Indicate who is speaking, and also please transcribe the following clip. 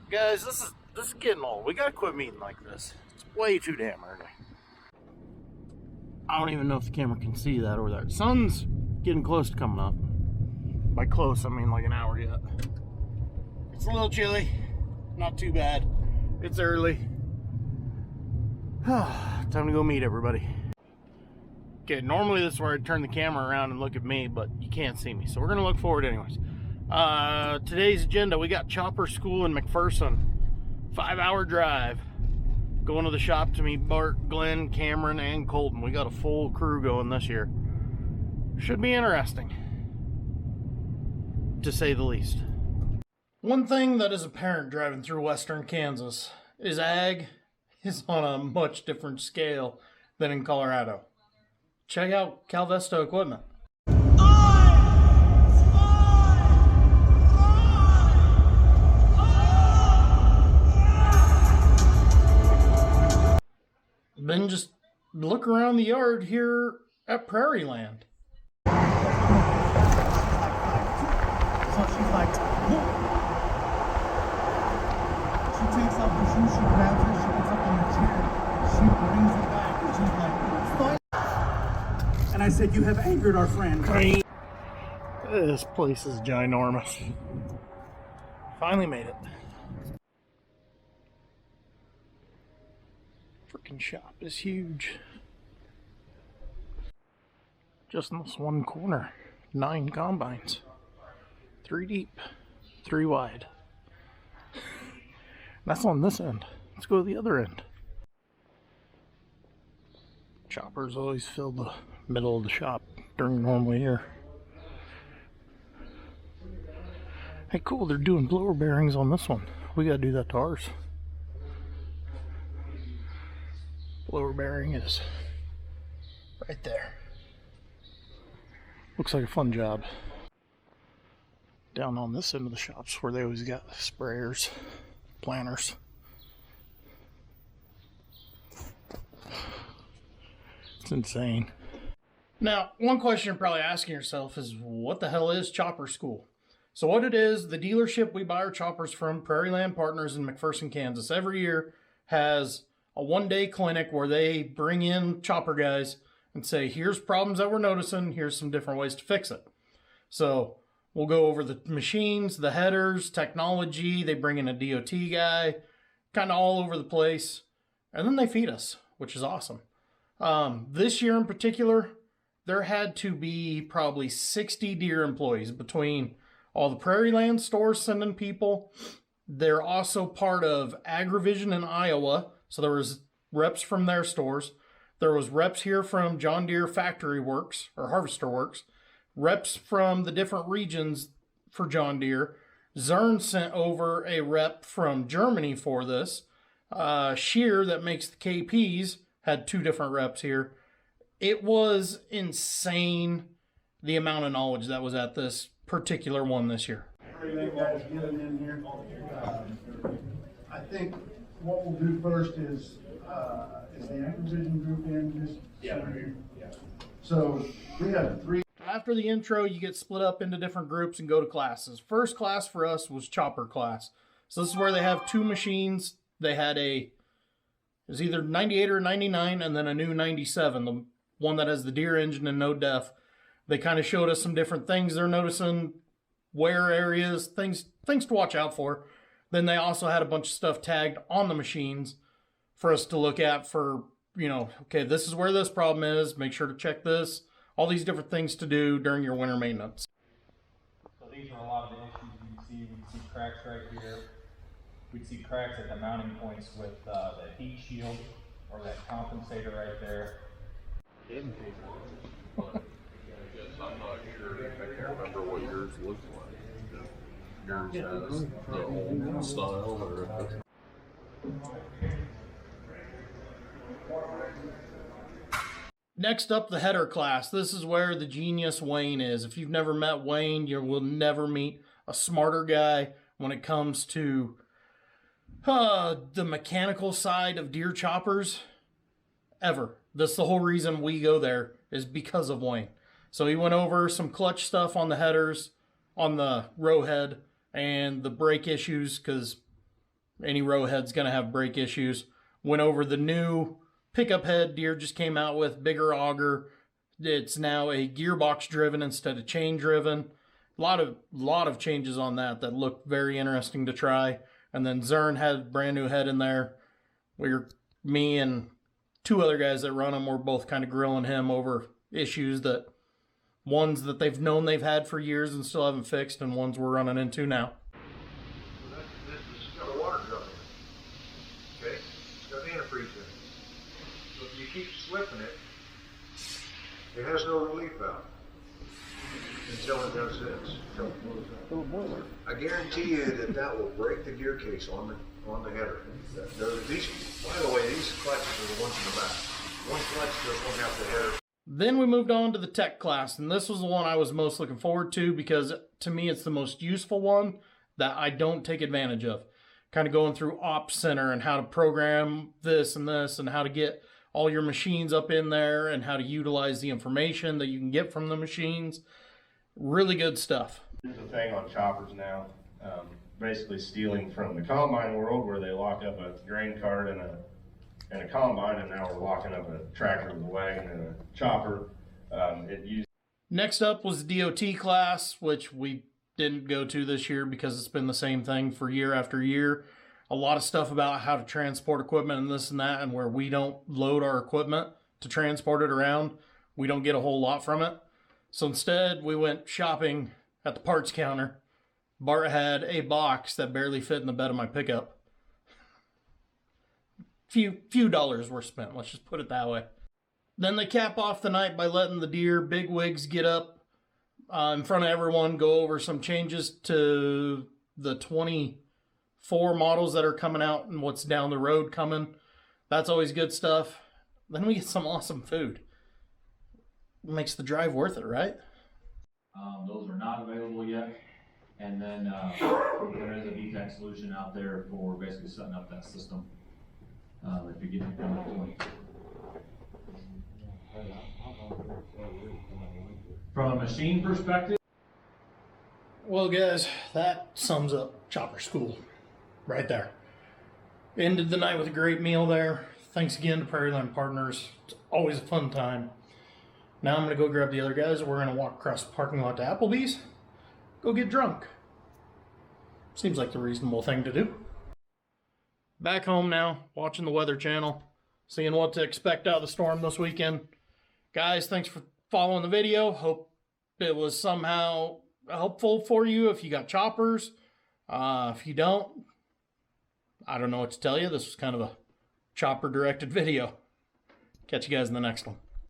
Speaker 1: Guys, this is getting old. We gotta quit meeting like this. It's way too damn early. I don't even know if the camera can see that over there. The sun's getting close to coming up. By close, I mean like an hour yet. It's a little chilly. Not too bad. It's early. Time to go meet everybody. Okay, normally this is where I'd turn the camera around and look at me, but you can't see me, so we're gonna look forward anyways. Today's agenda, we got chopper school in McPherson. 5-hour drive. Going to the shop to meet Bart, Glenn, Cameron, and Colton. We got a full crew going this year. Should be interesting, to say the least. One thing that is apparent driving through western Kansas is ag is on a much different scale than in Colorado. Check out calvest equipment. Then just look around the yard here at Prairie Land.
Speaker 2: So she's like, look. She takes off her shoes, she grabs her, she gets up in the chair, she brings it back, and she's like, fine. And I said, you have angered our friend.
Speaker 1: This place is ginormous. Finally made it. Freaking shop is huge. Just in this one corner, 9 combines. 3 deep, 3 wide. That's on this end. Let's go to the other end. Choppers always fill the middle of the shop during normal year. Hey, cool, they're doing blower bearings on this one. We gotta do that to ours. Blower bearing is right there. Looks like a fun job. Down on this end of the shops where they always got sprayers, planters. It's insane. Now, one question you're probably asking yourself is, what the hell is chopper school? So what it is, the dealership we buy our choppers from, Prairie Land Partners in McPherson, Kansas, every year has a one-day clinic where they bring in chopper guys and say, here's problems that we're noticing, here's some different ways to fix it. So we'll go over the machines, the headers, technology, they bring in a DOT guy, kind of all over the place, and then they feed us, which is awesome. This year in particular, there had to be probably 60 Deere employees between all the Prairie Land stores sending people. They're also part of AgriVision in Iowa, so there was reps from their stores. There was reps here from John Deere Factory Works, or Harvester Works. Reps from the different regions for John Deere. Zern sent over a rep from Germany for this. Shear, that makes the KPs, had 2 different reps here. It was insane the amount of knowledge that was at this particular one this year.
Speaker 2: Everything guys getting in here. I think what we'll do first is the acquisition group in just so we have 3.
Speaker 1: After the intro, you get split up into different groups and go to classes. First class for us was chopper class. So this is where they have 2 machines. They had it was either 98 or 99 and then a new 97, the one that has the Deere engine and no def. They kind of showed us some different things they're noticing, wear areas, things to watch out for. Then they also had a bunch of stuff tagged on the machines for us to look at for, okay, this is where this problem is. Make sure to check this. All these different things to do during your winter maintenance.
Speaker 3: So these are a lot of the issues you can see. We can see cracks right here. We'd see cracks at the mounting points with the heat shield or that compensator right there.
Speaker 4: I'm not sure. I can't remember what yours looks like. Yours has the old style or.
Speaker 1: Next up, the header class. This is where the genius Wayne is. If you've never met Wayne, you will never meet a smarter guy when it comes to the mechanical side of Deere choppers ever. That's the whole reason we go there, is because of Wayne. So he went over some clutch stuff on the headers, on the row head, and the brake issues, because any row head's going to have brake issues. Went over the new pickup head Deere just came out with, bigger auger. It's now a gearbox driven instead of chain driven. A lot of changes on that look very interesting to try. And then Zern had a brand new head in there. Me and two other guys that run them were both kind of grilling him over issues ones that they've known they've had for years and still haven't fixed, and ones we're running into now.
Speaker 5: This has got a water drum in it. Okay? It's got antifreeze in it. So if you keep slipping it, it has no relief valve until it does this. I guarantee you that will break the gear case on the header. These, by the way, these clutches are the ones in the back. One clutch does one half the header.
Speaker 1: Then we moved on to the tech class, and this was the one I was most looking forward to because to me it's the most useful one that I don't take advantage of. Kind of going through Ops Center and how to program this and how to get all your machines up in there and how to utilize the information that you can get from the machines. Really good stuff.
Speaker 6: There's a thing on choppers now, basically stealing from the combine world where they lock up a grain cart and a combine, and now we're locking up a tractor with a wagon and a chopper.
Speaker 1: Next up was the DOT class, which we didn't go to this year because it's been the same thing for year after year. A lot of stuff about how to transport equipment and this and that, and where we don't load our equipment to transport it around, we don't get a whole lot from it. So instead, we went shopping at the parts counter. Bart had a box that barely fit in the bed of my pickup. Few dollars were spent, let's just put it that way. Then they cap off the night by letting the Deere big wigs get up in front of everyone, go over some changes to the 24 models that are coming out and what's down the road coming. That's always good stuff. Then we get some awesome food. Makes the drive worth it, right?
Speaker 7: Those are not available yet. And then there is a VTech solution out there for basically setting up that system. If you get it down to point. From a machine perspective.
Speaker 1: Well, guys, that sums up Chopper School right there. Ended the night with a great meal there. Thanks again to Prairie Land Partners. It's always a fun time. Now I'm going to go grab the other guys. We're going to walk across the parking lot to Applebee's. Go get drunk. Seems like the reasonable thing to do. Back home now, watching the Weather Channel, seeing what to expect out of the storm this weekend. Guys, thanks for following the video. Hope it was somehow helpful for you if you got choppers. If you don't, I don't know what to tell you. This was kind of a chopper-directed video. Catch you guys in the next one.